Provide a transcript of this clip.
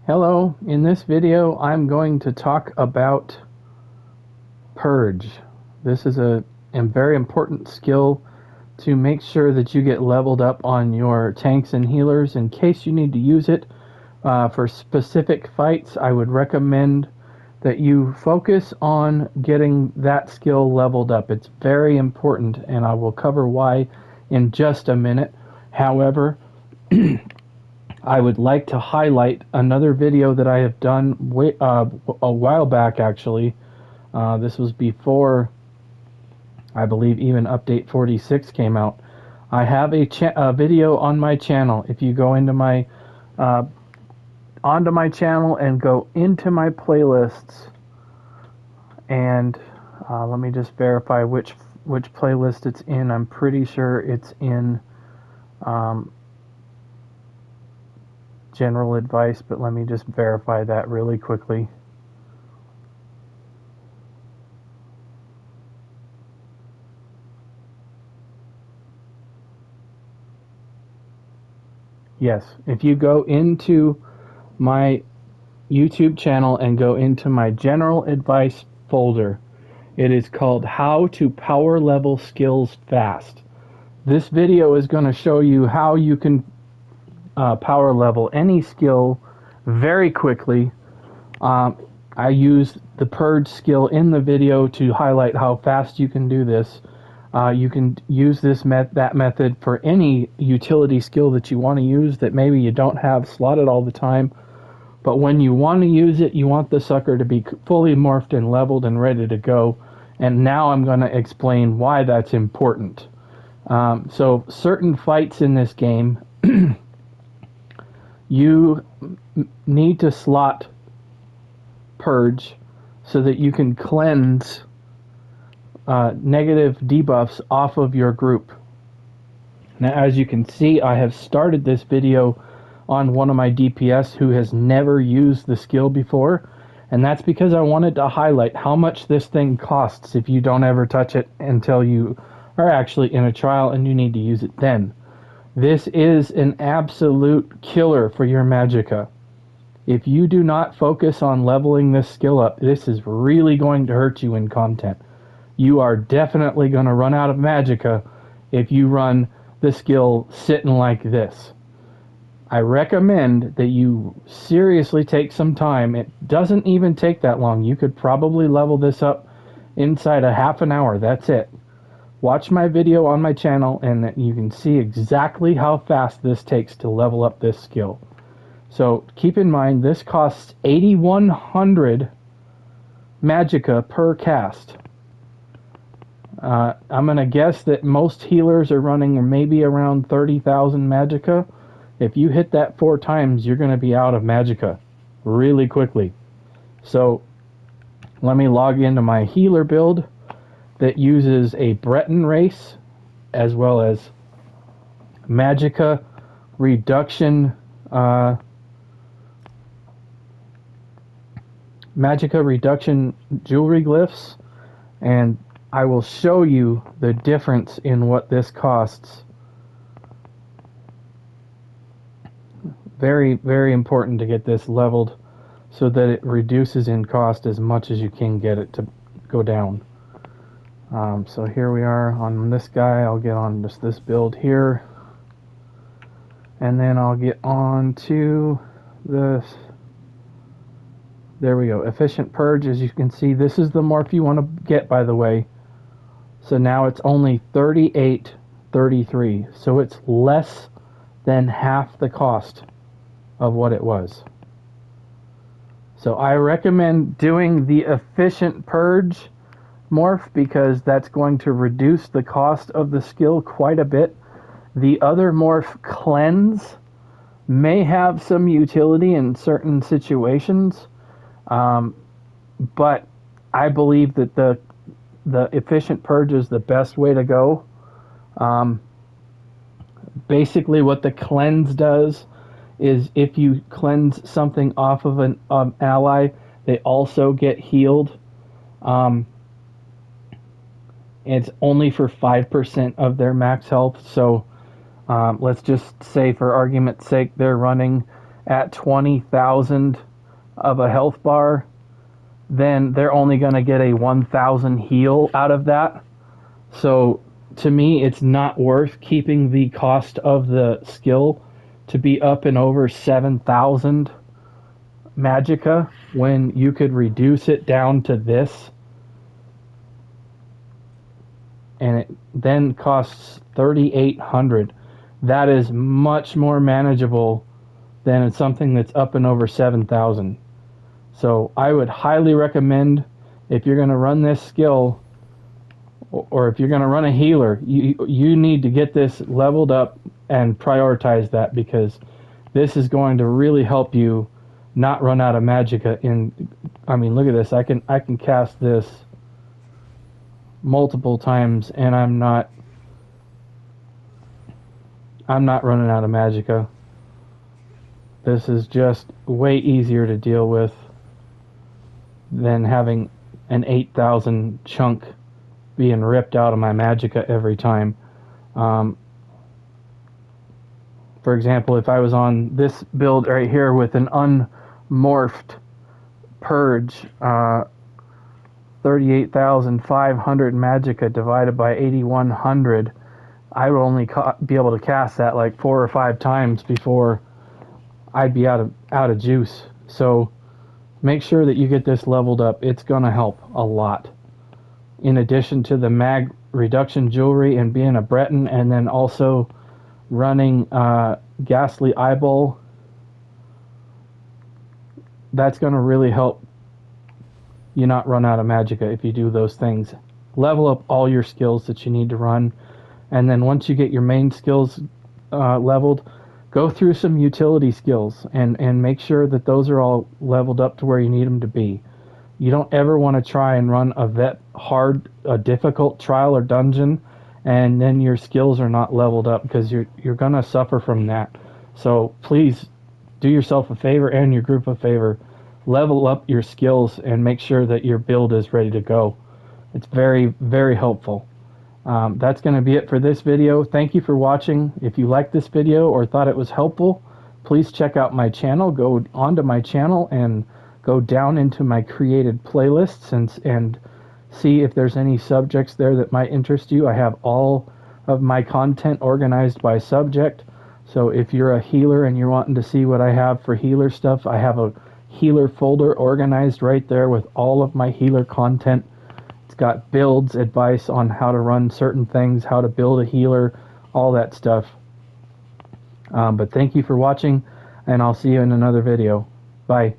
Hello, in this video I'm going to talk about Purge. This is a very important skill to make sure that you get leveled up on your tanks and healers. In case you need to use it for specific fights, I would recommend that you focus on getting that skill leveled up. It's very important, and I will cover why in just a minute. However, I would like to highlight another video that I have done a while back, actually. This was before, I believe, even Update 46 came out. I have a video on my channel. If you go into my onto my channel and go into my playlists, and let me just verify which playlist it's in. I'm pretty sure it's in general advice, but let me just verify that really quickly. Yes, if you go into my YouTube channel and go into my general advice folder, it is called How to Power Level Skills Fast. This video is going to show you how you can power level any skill very quickly. I use the Purge skill in the video to highlight how fast you can do this. You can use that method for any utility skill that you want to use that maybe you don't have slotted all the time. But when you want to use it, you want the sucker to be fully morphed and leveled and ready to go. And now I'm going to explain why that's important. So certain fights in this game, you need to slot Purge so that you can cleanse negative debuffs off of your group. Now, as you can see, I have started this video on one of my DPS who has never used the skill before, and that's because I wanted to highlight how much this thing costs if you don't ever touch it until you are actually in a trial and you need to use it then. This is an absolute killer for your Magicka. If you do not focus on leveling this skill up, this is really going to hurt you in content. You are definitely going to run out of Magicka if you run the skill sitting like this. I recommend that you seriously take some time. It doesn't even take that long. You could probably level this up inside a half an hour. That's it. Watch my video on my channel and you can see exactly how fast this takes to level up this skill. So keep in mind, this costs 8,100 Magicka per cast. I'm going to guess that most healers are running maybe around 30,000 Magicka. If you hit that 4 times, you're going to be out of Magicka really quickly. So let me log into my healer build that uses a Breton race as well as Magicka reduction jewelry glyphs, and I will show you the difference in what this costs. Very, very important to get this leveled so that it reduces in cost as much as you can get it to go down. So here we are on this guy. I'll get on just this build here, and then I'll get on to this. There we go. Efficient Purge. As you can see, this is the morph you want to get, by the way. So now it's only 38.33. So it's less than half the cost of what it was. So I recommend doing the Efficient Purge morph because that's going to reduce the cost of the skill quite a bit. The other morph, Cleanse, may have some utility in certain situations, but I believe that the Efficient Purge is the best way to go. Basically what the Cleanse does is if you cleanse something off of an ally, they also get healed. It's only for 5% of their max health. So let's just say, for argument's sake, they're running at 20,000 of a health bar, then they're only going to get a 1,000 heal out of that. So to me, it's not worth keeping the cost of the skill to be up and over 7,000 Magicka when you could reduce it down to this, and it then costs 3,800. That is much more manageable than something that's up and over 7,000. So I would highly recommend, if you're going to run this skill, or if you're going to run a healer, you need to get this leveled up and prioritize that, because this is going to really help you not run out of Magicka. I mean, look at this. I can cast this multiple times, and I'm not running out of Magicka. This is just way easier to deal with than having an 8,000 chunk being ripped out of my Magicka every time. For example, if I was on this build right here with an un-morphed purge, 38,500 Magicka divided by 8,100, I would only be able to cast that like 4 or 5 times before I'd be out of juice. So make sure that you get this leveled up. It's gonna help a lot. In addition to the mag reduction jewelry and being a Breton, and then also running Ghastly Eyeball, that's gonna really help you not run out of Magicka if you do those things. Level up all your skills that you need to run, and then once you get your main skills leveled, go through some utility skills and make sure that those are all leveled up to where you need them to be. You don't ever want to try and run a difficult trial or dungeon, and then your skills are not leveled up, because you're gonna suffer from that. So please do yourself a favor and your group a favor. Level up your skills and make sure that your build is ready to go. It's very, very helpful. That's going to be it for this video. Thank you for watching. If you liked this video or thought it was helpful, please check out my channel. Go onto my channel and go down into my created playlists and see if there's any subjects there that might interest you. I have all of my content organized by subject. So if you're a healer and you're wanting to see what I have for healer stuff, I have a healer folder organized right there with all of my healer content. It's got builds, advice on how to run certain things, how to build a healer, all that stuff. But thank you for watching, and I'll see you in another video. Bye.